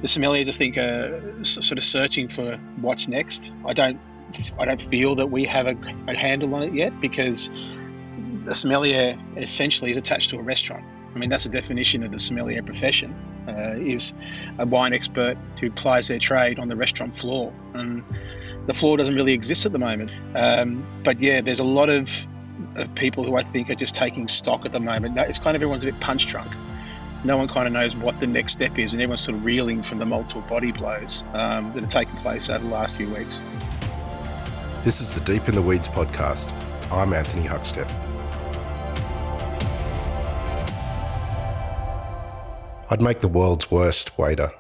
The sommeliers, I think, are sort of searching for what's next. I don't feel that we have a handle on it yet, because the sommelier essentially is attached to a restaurant. I mean, that's the definition of the sommelier profession, is a wine expert who plies their trade on the restaurant floor. And the floor doesn't really exist at the moment. But yeah, there's a lot of people who I think are just taking stock at the moment. It's kind of, everyone's a bit punch drunk. No one kind of knows what the next step is, and everyone's sort of reeling from the multiple body blows that have taken place over the last few weeks. This is the Deep in the Weeds podcast. I'm Anthony Huckstep. I'd make the world's worst waiter.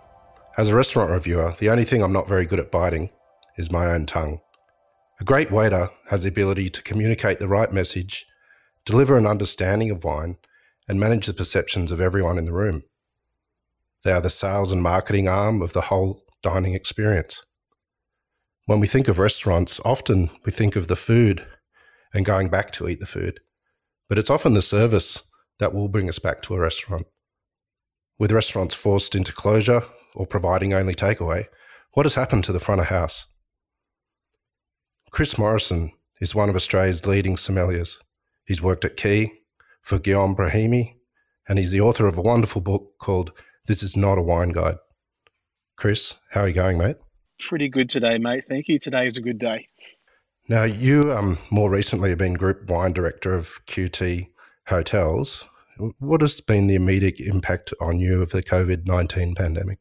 As a restaurant reviewer, the only thing I'm not very good at biting is my own tongue. A great waiter has the ability to communicate the right message, deliver an understanding of wine, and manage the perceptions of everyone in the room. They are the sales and marketing arm of the whole dining experience. When we think of restaurants, often we think of the food and going back to eat the food, but it's often the service that will bring us back to a restaurant. With restaurants forced into closure or providing only takeaway, what has happened to the front of house? Chris Morrison is one of Australia's leading sommeliers. He's worked at Key, for Guillaume Brahimi, and he's the author of a wonderful book called This Is Not a Wine Guide. Chris, how are you going, mate? Pretty good today, mate. Thank you. Today is a good day. Now, you more recently have been Group Wine Director of QT Hotels. What has been the immediate impact on you of the COVID-19 pandemic?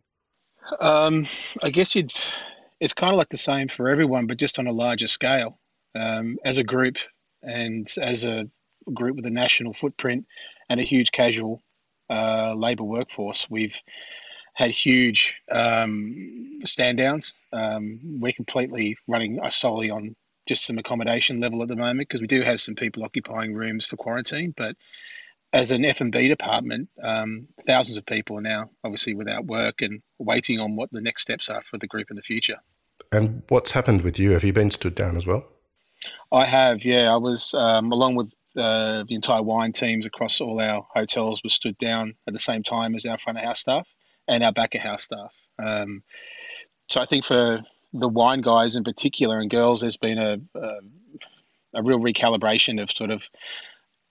I guess it's kind of like the same for everyone, but just on a larger scale. As a group and as a group with a national footprint and a huge casual labour workforce, we've had huge stand downs. We're completely running solely on just some accommodation level at the moment, because we do have some people occupying rooms for quarantine. But as an F&B department, thousands of people are now obviously without work and waiting on what the next steps are for the group in the future. And what's happened with you? Have you been stood down as well? I have, yeah. I was, along with the entire wine teams across all our hotels, was stood down at the same time as our front of house staff and our back of house staff. So I think for the wine guys in particular and girls, there's been a real recalibration of sort of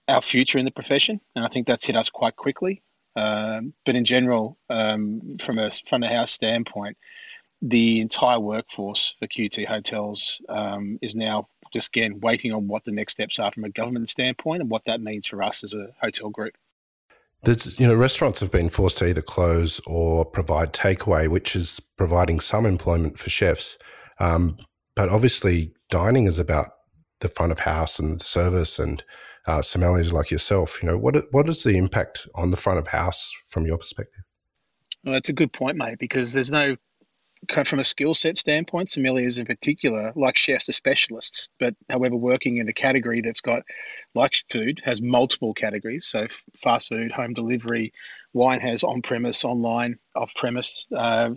our future in the profession, and I think that's hit us quite quickly. But in general, from a front of house standpoint, the entire workforce for QT Hotels is now just, again, waiting on what the next steps are from a government standpoint and what that means for us as a hotel group. Restaurants have been forced to either close or provide takeaway, which is providing some employment for chefs. But obviously, dining is about the front of house and the service, and sommeliers like yourself. What is the impact on the front of house from your perspective? Well, that's a good point, mate, because there's no, from a skill set standpoint, sommeliers in particular, like chefs, are specialists. But however, working in a category that's got, like food, has multiple categories. So fast food, home delivery, wine has on-premise, online, off-premise. The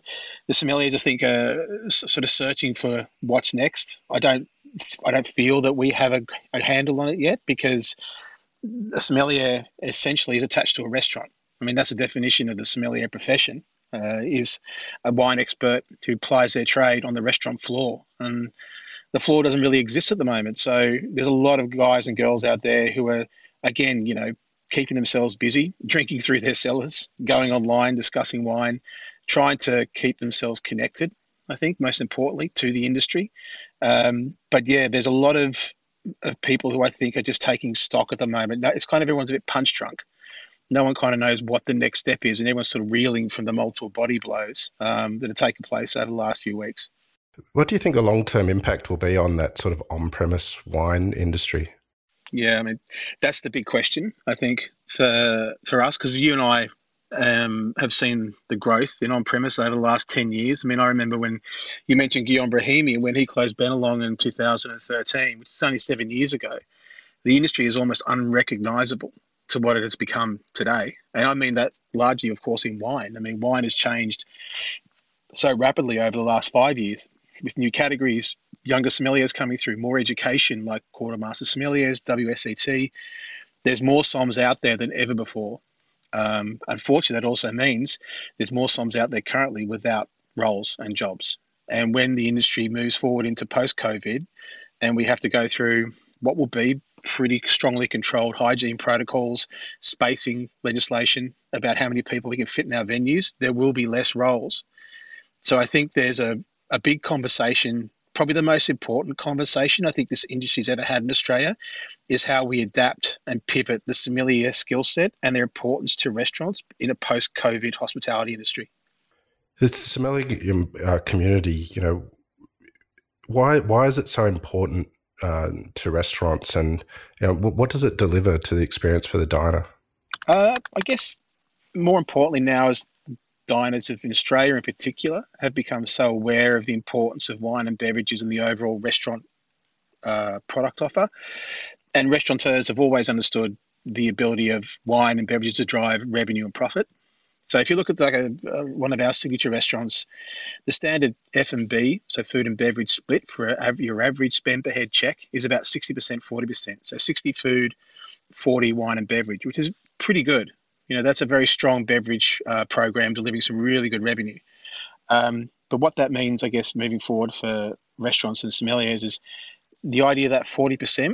sommeliers, I think, are sort of searching for what's next. I don't feel that we have a handle on it yet, because a sommelier essentially is attached to a restaurant. I mean, that's the definition of the sommelier profession. Is a wine expert who plies their trade on the restaurant floor, and the floor doesn't really exist at the moment. So there's a lot of guys and girls out there who are, again, keeping themselves busy, drinking through their cellars, going online, discussing wine, trying to keep themselves connected, I think, most importantly, to the industry. But yeah, there's a lot of people who I think are just taking stock at the moment. It's kind of, everyone's a bit punch drunk. No one kind of knows what the next step is, and everyone's sort of reeling from the multiple body blows that have taken place over the last few weeks. What do you think the long-term impact will be on that sort of on-premise wine industry? Yeah, I mean, that's the big question, I think, for us, because you and I have seen the growth in on-premise over the last 10 years. I mean, I remember when you mentioned Guillaume Brahimi, when he closed Benelong in 2013, which is only 7 years ago. The industry is almost unrecognisable to what it has become today. And I mean that largely, of course, in wine. I mean, wine has changed so rapidly over the last 5 years, with new categories, younger sommeliers coming through, more education like quartermaster sommeliers, WSET. There's more somms out there than ever before. Unfortunately, that also means there's more somms out there currently without roles and jobs. And when the industry moves forward into post-COVID, and we have to go through what will be pretty strongly controlled hygiene protocols, spacing legislation about how many people we can fit in our venues, there will be less roles. So I think there's a big conversation, probably the most important conversation I think this industry's ever had in Australia, is how we adapt and pivot the sommelier skill set and their importance to restaurants in a post-COVID hospitality industry. The sommelier community, why is it so important to restaurants, and what does it deliver to the experience for the diner? I guess more importantly now is diners in Australia in particular have become so aware of the importance of wine and beverages in the overall restaurant product offer. And restaurateurs have always understood the ability of wine and beverages to drive revenue and profit. So if you look at like one of our signature restaurants, the standard F&B, so food and beverage split for your average spend per head check is about 60%, 40%. So 60 food, 40 wine and beverage, which is pretty good. That's a very strong beverage program delivering some really good revenue. But what that means, I guess, moving forward for restaurants and sommeliers is the idea that 40%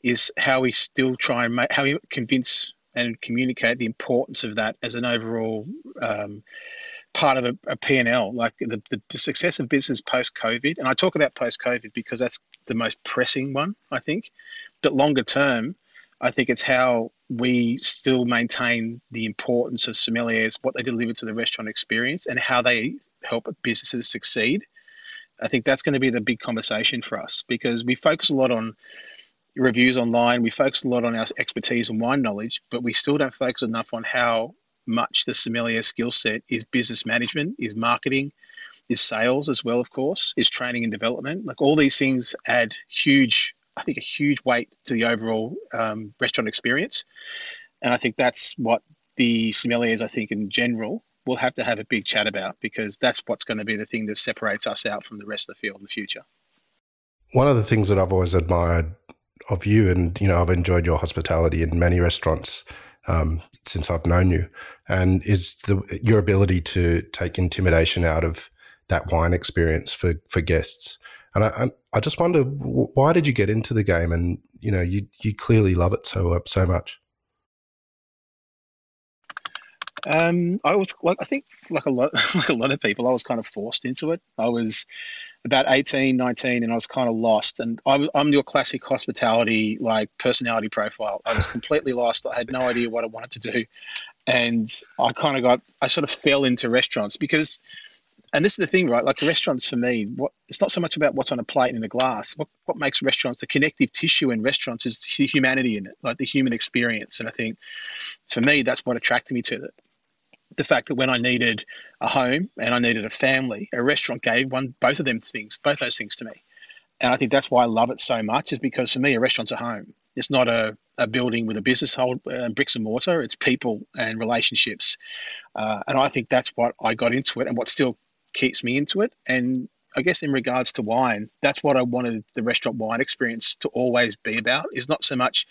is how we still try and how we convince and communicate the importance of that as an overall part of a P&L, like the success of business post-COVID. And I talk about post-COVID because that's the most pressing one, I think. But longer term, I think it's how we still maintain the importance of sommeliers, what they deliver to the restaurant experience, and how they help businesses succeed. I think that's going to be the big conversation for us, because we focus a lot on reviews online, we focus a lot on our expertise and wine knowledge, but we still don't focus enough on how much the sommelier skill set is business management, is marketing, is sales as well, of course, is training and development. Like all these things add a huge weight to the overall restaurant experience. And I think that's what the sommeliers, I think in general, will have to have a big chat about, because that's what's going to be the thing that separates us out from the rest of the field in the future. One of the things that I've always admired of you, and I've enjoyed your hospitality in many restaurants since I've known you, and is your ability to take intimidation out of that wine experience for guests. And I just wonder, why did you get into the game? And you clearly love it so much. I was I think like a lot like a lot of people, I was kind of forced into it. I was about 18, 19, and I was kind of lost. And I'm your classic hospitality like personality profile. I was completely lost. I had no idea what I wanted to do. And I sort of fell into restaurants because, and this is the thing, right? Like the restaurants for me, it's not so much about what's on a plate and in a glass. What makes restaurants, the connective tissue in restaurants is the humanity in it, like the human experience. And I think for me, that's what attracted me to it. The fact that when I needed a home and I needed a family, a restaurant gave both those things to me. And I think that's why I love it so much, is because for me, a restaurant's a home. It's not a building with a business hold bricks and mortar. It's people and relationships. And I think that's what I got into it and what still keeps me into it. And I guess in regards to wine, that's what I wanted the restaurant wine experience to always be about, is not so much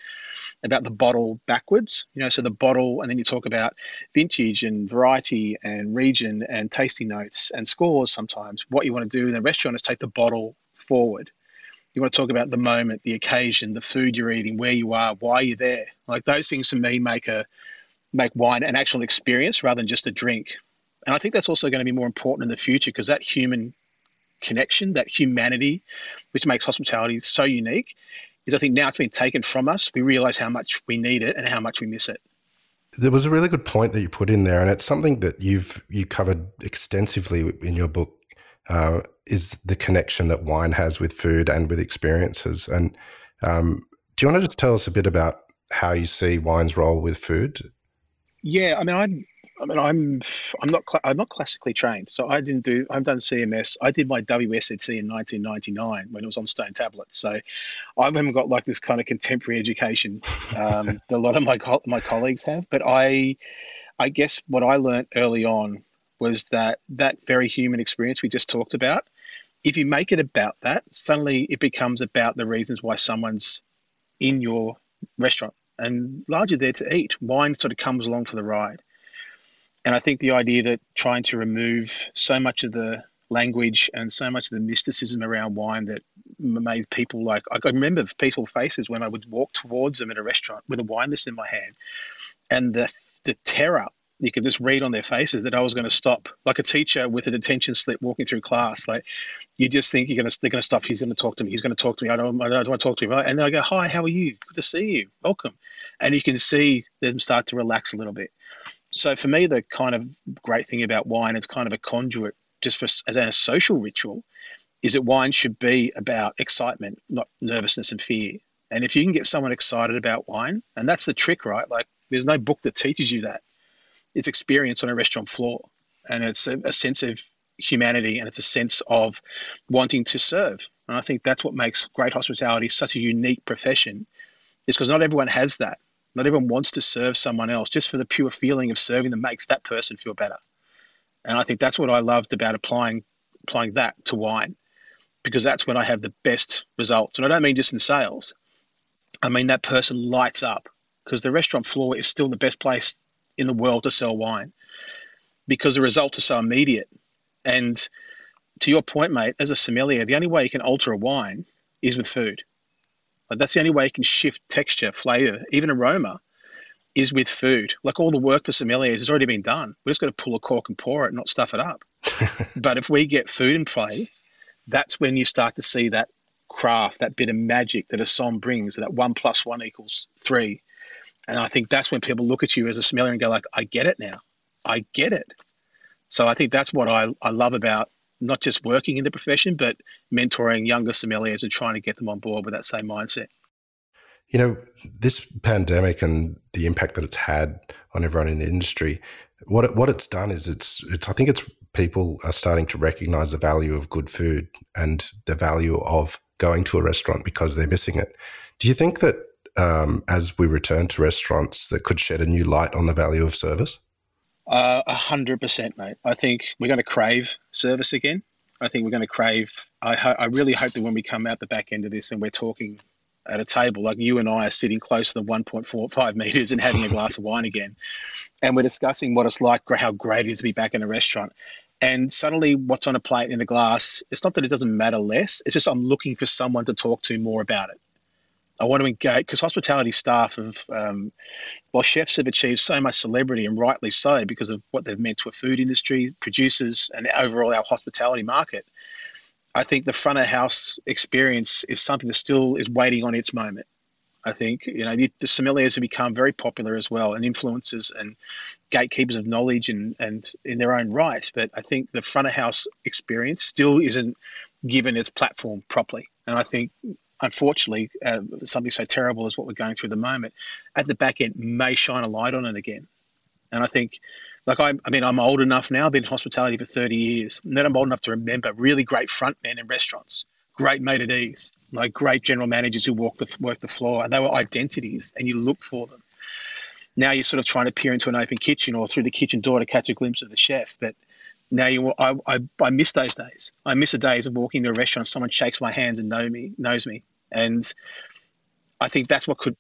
about the bottle backwards, so the bottle, and then you talk about vintage and variety and region and tasting notes and scores sometimes. What you want to do in a restaurant is take the bottle forward. You want to talk about the moment, the occasion, the food you're eating, where you are, why you're there. Like those things to me make wine an actual experience rather than just a drink. And I think that's also going to be more important in the future, because that human connection, that humanity, which makes hospitality so unique, is I think now it's been taken from us. We realize how much we need it and how much we miss it. There was a really good point that you put in there, and it's something that you covered extensively in your book, is the connection that wine has with food and with experiences. And do you want to just tell us a bit about how you see wine's role with food? Yeah, I'm not classically trained, so I've done CMS. I did my WSET in 1999 when it was on stone tablets. So I haven't got like this kind of contemporary education that a lot of my colleagues have. But I guess what I learned early on was that very human experience we just talked about, if you make it about that, suddenly it becomes about the reasons why someone's in your restaurant. and largely there to eat. Wine sort of comes along for the ride. And I think the idea that trying to remove so much of the language and so much of the mysticism around wine that made people like, I can remember people's faces when I would walk towards them in a restaurant with a wine list in my hand, and the terror you could just read on their faces that I was going to stop, like a teacher with a detention slip walking through class. Like, you just think they're going to stop. He's going to talk to me. He's going to talk to me. I don't want to talk to him. And then I go, hi, how are you? Good to see you. Welcome. And you can see them start to relax a little bit. So for me, the kind of great thing about wine, it's kind of a conduit just for as a social ritual, is that wine should be about excitement, not nervousness and fear. And if you can get someone excited about wine, and that's the trick, right? Like, there's no book that teaches you that. It's experience on a restaurant floor, and it's a sense of humanity, and it's a sense of wanting to serve. And I think that's what makes great hospitality such a unique profession, is because not everyone has that. Not everyone wants to serve someone else just for the pure feeling of serving them makes that person feel better. And I think that's what I loved about applying that to wine, because that's when I have the best results. And I don't mean just in sales. I mean that person lights up, because the restaurant floor is still the best place in the world to sell wine, because the results are so immediate. And to your point, mate, as a sommelier, the only way you can alter a wine is with food. Like, that's the only way you can shift texture, flavor, even aroma, is with food. Like, all the work for sommeliers has already been done. We're just going to pull a cork and pour it, not stuff it up. But if we get food in play, that's when you start to see that craft, that bit of magic that a som brings, that 1+1=3. And I think that's when people look at you as a sommelier and go like, I get it now. I get it. So I think that's what I love about not just working in the profession, but mentoring younger sommeliers and trying to get them on board with that same mindset. You know, this pandemic and the impact that it's had on everyone in the industry, what it's done is it's I think it's people are starting to recognize the value of good food and the value of going to a restaurant because they're missing it. Do you think that as we return to restaurants, that could shed a new light on the value of service? 100%, mate. I think we're going to crave service again. I think we're going to crave. I really hope that when we come out the back end of this and we're talking at a table, like you and I are sitting closer than 1.45 meters and having a glass of wine again, and we're discussing what it's like, how great it is to be back in a restaurant. And suddenly what's on a plate in a glass, it's not that it doesn't matter less. It's just I'm looking for someone to talk to more about it. I want to engage, because hospitality staff have, while chefs have achieved so much celebrity, and rightly so, because of what they've meant to a food industry, producers, and overall our hospitality market. I think the front of house experience is something that still is waiting on its moment. I think, the sommeliers have become very popular as well, and influencers and gatekeepers of knowledge and in their own right. But I think the front of house experience still isn't given its platform properly. And I think, unfortunately, something so terrible as what we're going through at the moment, at the back end may shine a light on it again. And I think, like, I'm old enough now, I've been in hospitality for 30 years, and then I'm old enough to remember really great frontmen in restaurants, great maitre d's, like great general managers who work the floor, and they were identities, and you look for them. Now you're sort of trying to peer into an open kitchen or through the kitchen door to catch a glimpse of the chef. But now I miss those days. I miss the days of walking into a restaurant, someone shakes my hands and knows me. And I think that's what could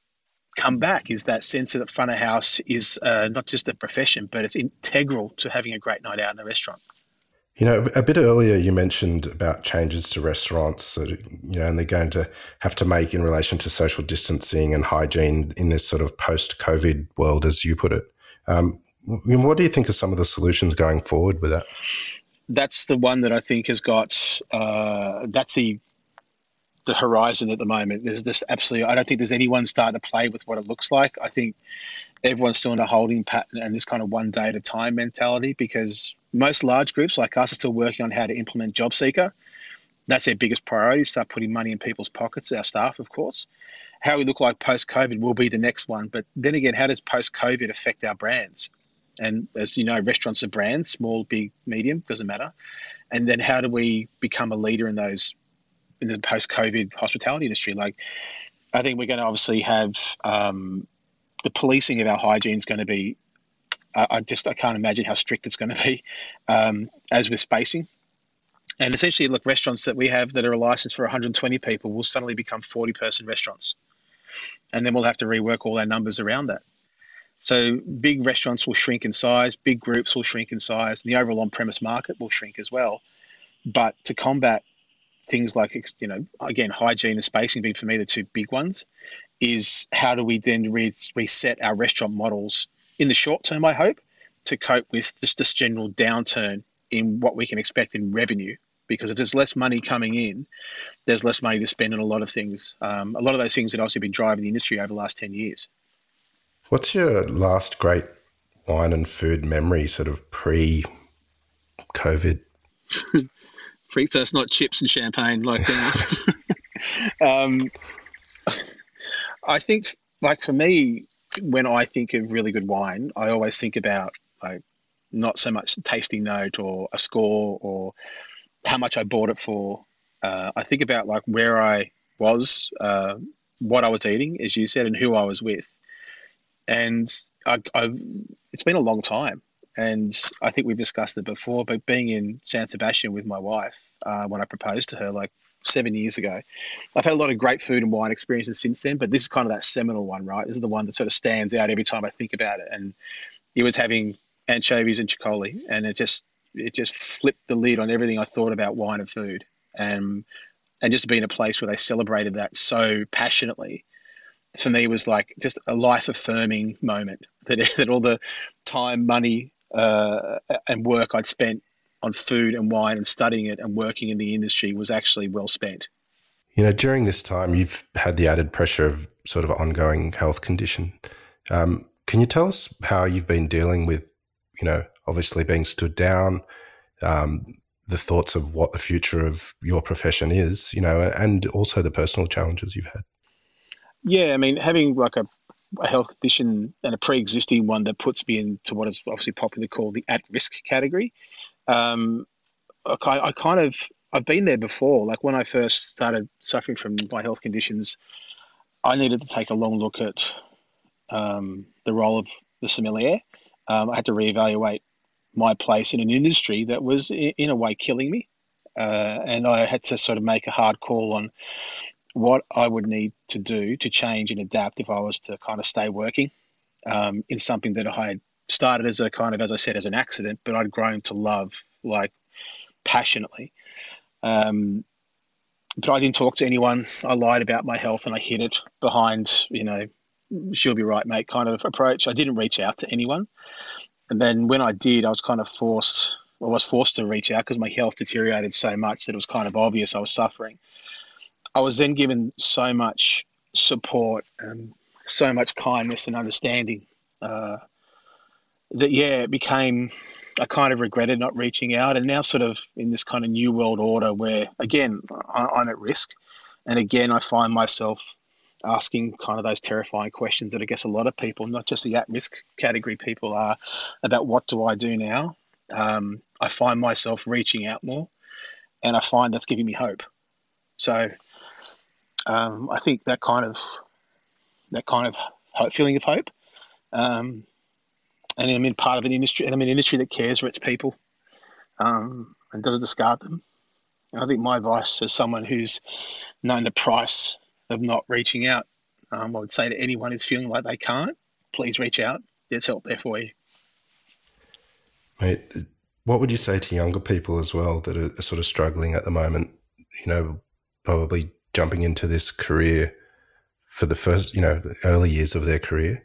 come back, is that sense that front of house is not just a profession, but it's integral to having a great night out in the restaurant. You know, a bit earlier you mentioned about changes to restaurants that, and they're going to have to make in relation to social distancing and hygiene in this sort of post-COVID world, as you put it. What do you think are some of the solutions going forward with that? That's the one that I think has got, that's the horizon at the moment. There's this absolutely, I don't think there's anyone starting to play with what it looks like. I think everyone's still in a holding pattern and this kind of one day at a time mentality, because most large groups like us are still working on how to implement job seeker. That's their biggest priority, start putting money in people's pockets, our staff, of course. How we look like post-COVID will be the next one. But then again, how does post-COVID affect our brands? And as you know, restaurants are brands, small, big, medium, doesn't matter. And then how do we become a leader in those, in the post-COVID hospitality industry? Like, I think we're going to obviously have the policing of our hygiene is going to be, I can't imagine how strict it's going to be, as with spacing. And essentially, look, restaurants that we have that are licensed for 120 people will suddenly become 40-person restaurants. and then we'll have to rework all our numbers around that. So big restaurants will shrink in size, big groups will shrink in size, and the overall on-premise market will shrink as well. But to combat things like, again, hygiene and spacing being for me the two big ones, is how do we then reset our restaurant models in the short term, I hope, to cope with just this general downturn in what we can expect in revenue. Because if there's less money coming in, there's less money to spend on a lot of things. A lot of those things that obviously been driving the industry over the last 10 years. What's your last great wine and food memory, sort of pre-COVID? So it's not chips and champagne. Um, I think, like for me, when I think of really good wine, I always think about like not so much tasting note or a score or how much I bought it for. I think about like where I was, what I was eating, as you said, and who I was with. And it's been a long time, and I think we've discussed it before. But being in San Sebastian with my wife when I proposed to her like 7 years ago, I've had a lot of great food and wine experiences since then. But this is kind of that seminal one, right? This is the one that sort of stands out every time I think about it. And he was having anchovies and chicory, and it just flipped the lid on everything I thought about wine and food. And just to be in a place where they celebrated that so passionately, for me was like just a life affirming moment that all the time, money, and work I'd spent on food and wine and studying it and working in the industry was actually well spent. During this time, you've had the added pressure of sort of ongoing health condition. Can you tell us how you've been dealing with, obviously being stood down, the thoughts of what the future of your profession is, and also the personal challenges you've had? Yeah, I mean, having like a health condition and a pre-existing one that puts me into what is obviously popularly called the at-risk category. Um, I've been there before. Like when I first started suffering from my health conditions, I needed to take a long look at the role of the sommelier. I had to reevaluate my place in an industry that was in a way killing me. And I had to sort of make a hard call on what I would need to do to change and adapt if I was to kind of stay working in something that I had started as a kind of, as I said, as an accident, but I'd grown to love like passionately. Um, but I didn't talk to anyone. I lied about my health and I hid it behind, she'll be right, mate, kind of approach. I didn't reach out to anyone. And then when I did, I was kind of forced, I was forced to reach out because my health deteriorated so much that it was kind of obvious I was suffering. I was then given so much support and so much kindness and understanding that, yeah, it became, I kind of regretted not reaching out. And now, sort of in this kind of new world order where, again, I'm at risk. And again, I find myself asking kind of those terrifying questions that I guess a lot of people, not just the at risk category people, are about what do I do now? I find myself reaching out more, and I find that's giving me hope. So I think that kind of feeling of hope. And I'm in part of an industry, and I'm in an industry that cares for its people and doesn't discard them. And I think my advice as someone who's known the price of not reaching out, I would say to anyone who's feeling like they can't, please reach out. There's help there for you. Mate, what would you say to younger people as well that are sort of struggling at the moment, probably jumping into this career for the first, early years of their career?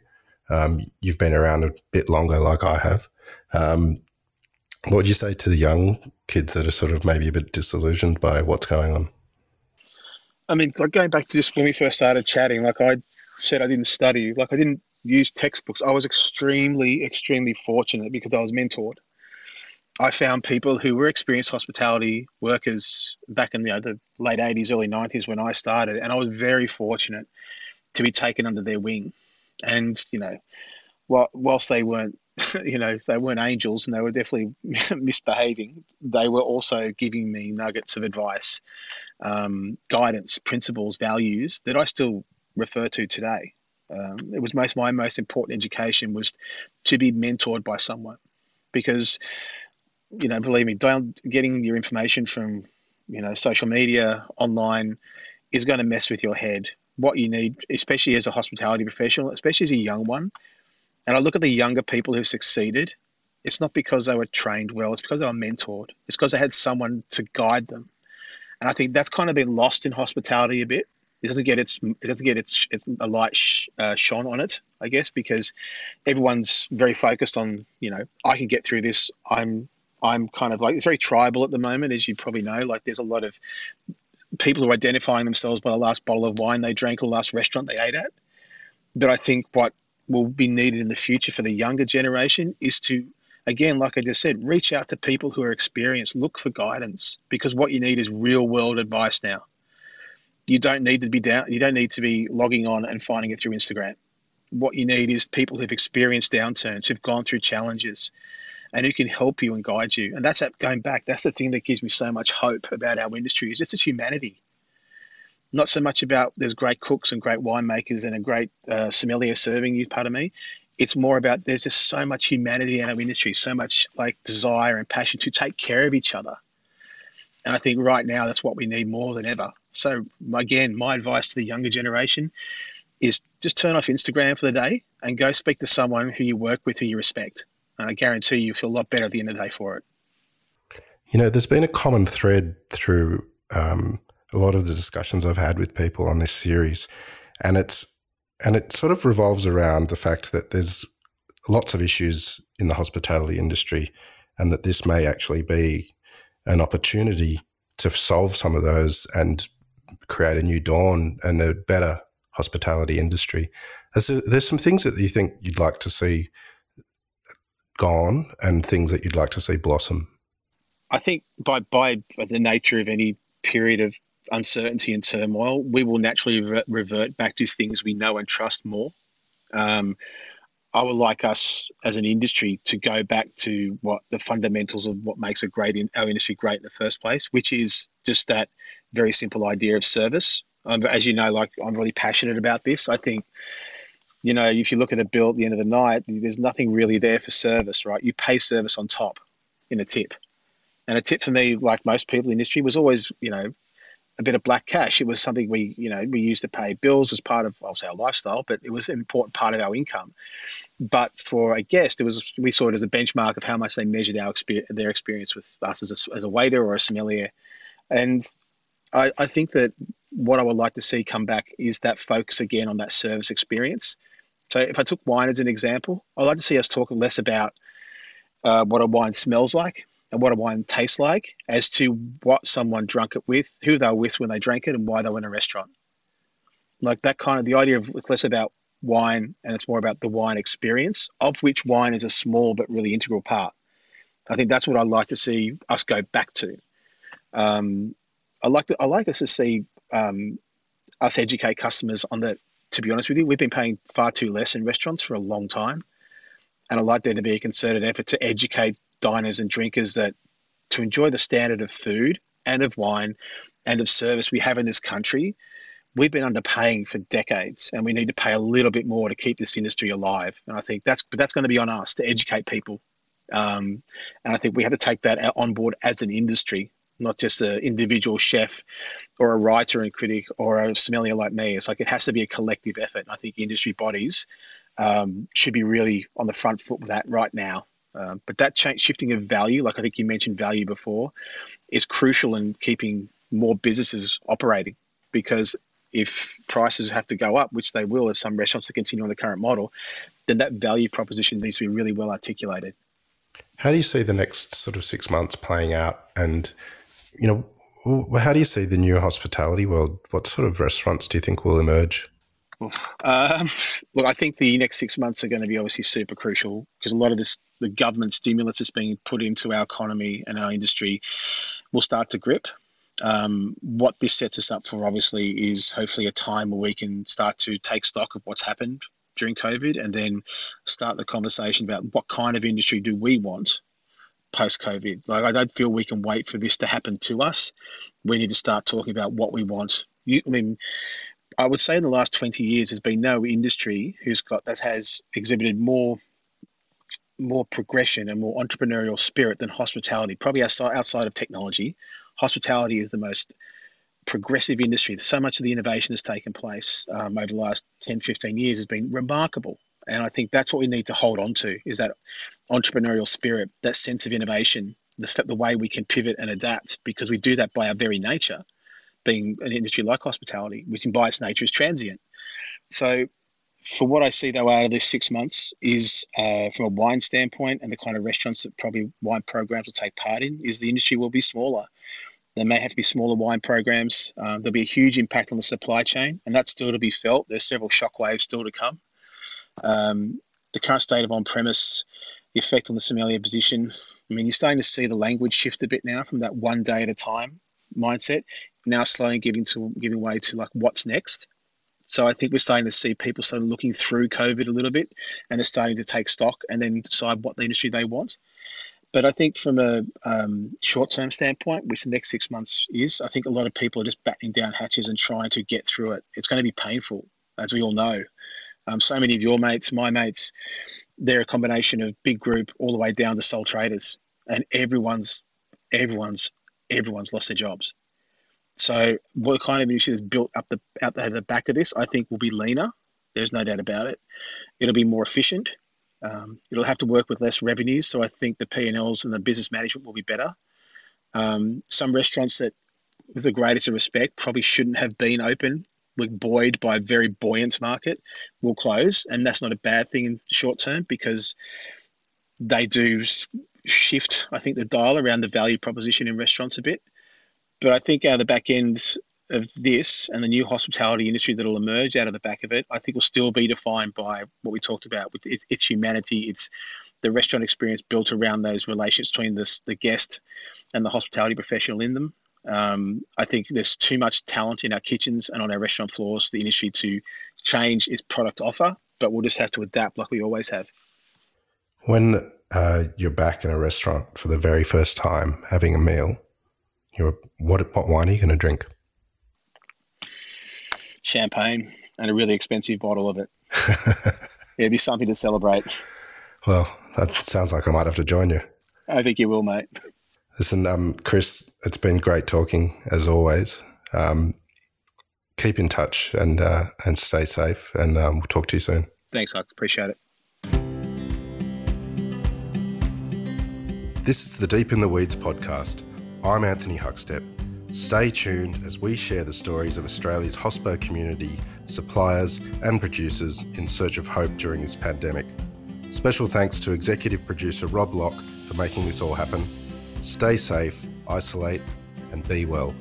You've been around a bit longer like I have. What would you say to the young kids that are sort of maybe a bit disillusioned by what's going on? I mean, like going back to just when we first started chatting, like I said, I didn't study, like I didn't use textbooks. I was extremely, extremely fortunate because I was mentored. I found people who were experienced hospitality workers back in the late 80s, early 90s when I started, and I was very fortunate to be taken under their wing. And, whilst they weren't, they weren't angels and they were definitely misbehaving, they were also giving me nuggets of advice, guidance, principles, values that I still refer to today. It was my most important education was to be mentored by someone because, believe me, getting your information from, social media online is going to mess with your head. what you need, especially as a hospitality professional, especially as a young one. And I look at the younger people who've succeeded. It's not because they were trained well, it's because they were mentored. It's because they had someone to guide them. And I think that's kind of been lost in hospitality a bit. It doesn't get its a light shone on it, I guess, because everyone's very focused on, I can get through this. I'm kind of like, it's very tribal at the moment, as you probably know. Like, there's a lot of people who are identifying themselves by the last bottle of wine they drank or the last restaurant they ate at. But I think what will be needed in the future for the younger generation is to, again, like I just said, reach out to people who are experienced, look for guidance, because what you need is real world advice now. You don't need to be down. You don't need to be logging on and finding it through Instagram. What you need is people who've experienced downturns, who've gone through challenges, and who can help you and guide you. And that's going back. That's the thing that gives me so much hope about our industry, is just its humanity. Not so much about there's great cooks and great winemakers and a great sommelier serving you, pardon me. It's more about there's just so much humanity in our industry, so much like desire and passion to take care of each other. And I think right now that's what we need more than ever. So again, my advice to the younger generation is just turn off Instagram for the day and go speak to someone who you work with, who you respect. And I guarantee you feel a lot better at the end of the day for it. There's been a common thread through a lot of the discussions I've had with people on this series, and it sort of revolves around the fact that there's lots of issues in the hospitality industry, and that this may actually be an opportunity to solve some of those and create a new dawn and a better hospitality industry. There's some things that you think you'd like to see gone and things that you'd like to see blossom. I think by the nature of any period of uncertainty and turmoil, we will naturally revert back to things we know and trust more. Um, I would like us as an industry to go back to what the fundamentals of what makes our industry great in the first place, which is just that very simple idea of service. As you know, like, I'm really passionate about this. I think, if you look at a bill at the end of the night, there's nothing really there for service, right? You pay service on top in a tip. And a tip for me, like most people in the industry, was always, a bit of black cash. It was something we used to pay bills as part of, I'll say, our lifestyle, but it was an important part of our income. But for a guest, we saw it as a benchmark of how much they measured their experience with us as a waiter or a sommelier. And I think that what I would like to see come back is that focus again on that service experience. So if I took wine as an example, I'd like to see us talk less about what a wine smells like and what a wine tastes like, as to what someone drank it with, who they were with when they drank it, and why they were in a restaurant. Like, that kind of, the idea of, it's less about wine and it's more about the wine experience, of which wine is a small but really integral part. I think that's what I'd like to see us go back to. I like us to see us educate customers on that. To be honest with you, we've been paying far too less in restaurants for a long time. And I'd like there to be a concerted effort to educate diners and drinkers that to enjoy the standard of food and of wine and of service we have in this country, we've been underpaying for decades, and we need to pay a little bit more to keep this industry alive. And I think that's going to be on us to educate people. And I think we have to take that on board as an industry, not just an individual chef or a writer and critic or a sommelier like me. It's like, it has to be a collective effort. I think industry bodies should be really on the front foot with that right now. But that shifting of value, like I think you mentioned value before, is crucial in keeping more businesses operating. Because if prices have to go up, which they will if some restaurants to continue on the current model, then that value proposition needs to be really well articulated. How do you see the next sort of 6 months playing out? And, how do you see the new hospitality world? What sort of restaurants do you think will emerge? Look, I think the next 6 months are going to be obviously super crucial, because a lot of the government stimulus that's being put into our economy and our industry will start to grip. What this sets us up for, obviously, is hopefully a time where we can start to take stock of what's happened during COVID, and then start the conversation about what kind of industry do we want post-COVID. Like, I don't feel we can wait for this to happen to us. We need to start talking about what we want. I would say in the last 20 years, there's been no industry that has exhibited more progression and more entrepreneurial spirit than hospitality. Probably outside of technology, hospitality is the most progressive industry. So much of the innovation that's taken place over the last 10, 15 years has been remarkable. And I think that's what we need to hold on to, is that entrepreneurial spirit, that sense of innovation, the way we can pivot and adapt, because we do that by our very nature, being an industry like hospitality, which by its nature is transient. So for what I see, though, out of this 6 months is from a wine standpoint and the kind of restaurants that probably wine programs will take part in, is the industry will be smaller. There may have to be smaller wine programs. There'll be a huge impact on the supply chain, and that's still to be felt. There's several shockwaves still to come. The current state of on-premise, the effect on the sommelier position. I mean, you're starting to see the language shift a bit now from that one day at a time mindset, now slowly giving way to like what's next. So I think we're starting to see people sort of looking through COVID a little bit, and they're starting to take stock and then decide what the industry they want. But I think from a short-term standpoint, which the next 6 months is, I think a lot of people are just battening down hatches and trying to get through it. It's going to be painful, as we all know. So many of your mates, my mates, they're a combination of big group all the way down to sole traders, and everyone's lost their jobs. So what kind of industry is built up out the back of this, I think, will be leaner. There's no doubt about it. It'll be more efficient. It'll have to work with less revenues, so I think the P&Ls and the business management will be better. Some restaurants that, with the greatest of respect, probably shouldn't have been open, were buoyed by a very buoyant market, will close, and that's not a bad thing in the short term, because they do shift, I think, the dial around the value proposition in restaurants a bit. But I think out of the back end of this and the new hospitality industry that will emerge out of the back of it, I think will still be defined by what we talked about with its humanity, it's the restaurant experience built around those relationships between the guest and the hospitality professional in them. I think there's too much talent in our kitchens and on our restaurant floors for the industry to change its product offer, but we'll just have to adapt like we always have. When you're back in a restaurant for the very first time having a meal, what wine are you going to drink? Champagne and a really expensive bottle of it. It'd be something to celebrate. Well, that sounds like I might have to join you. I think you will, mate. Listen, Chris, it's been great talking as always. Keep in touch and stay safe, and we'll talk to you soon. Thanks, I appreciate it. This is the Deep in the Weeds podcast. I'm Anthony Huckstep. Stay tuned as we share the stories of Australia's hospo community, suppliers and producers in search of hope during this pandemic. Special thanks to executive producer Rob Locke for making this all happen. Stay safe, isolate and be well.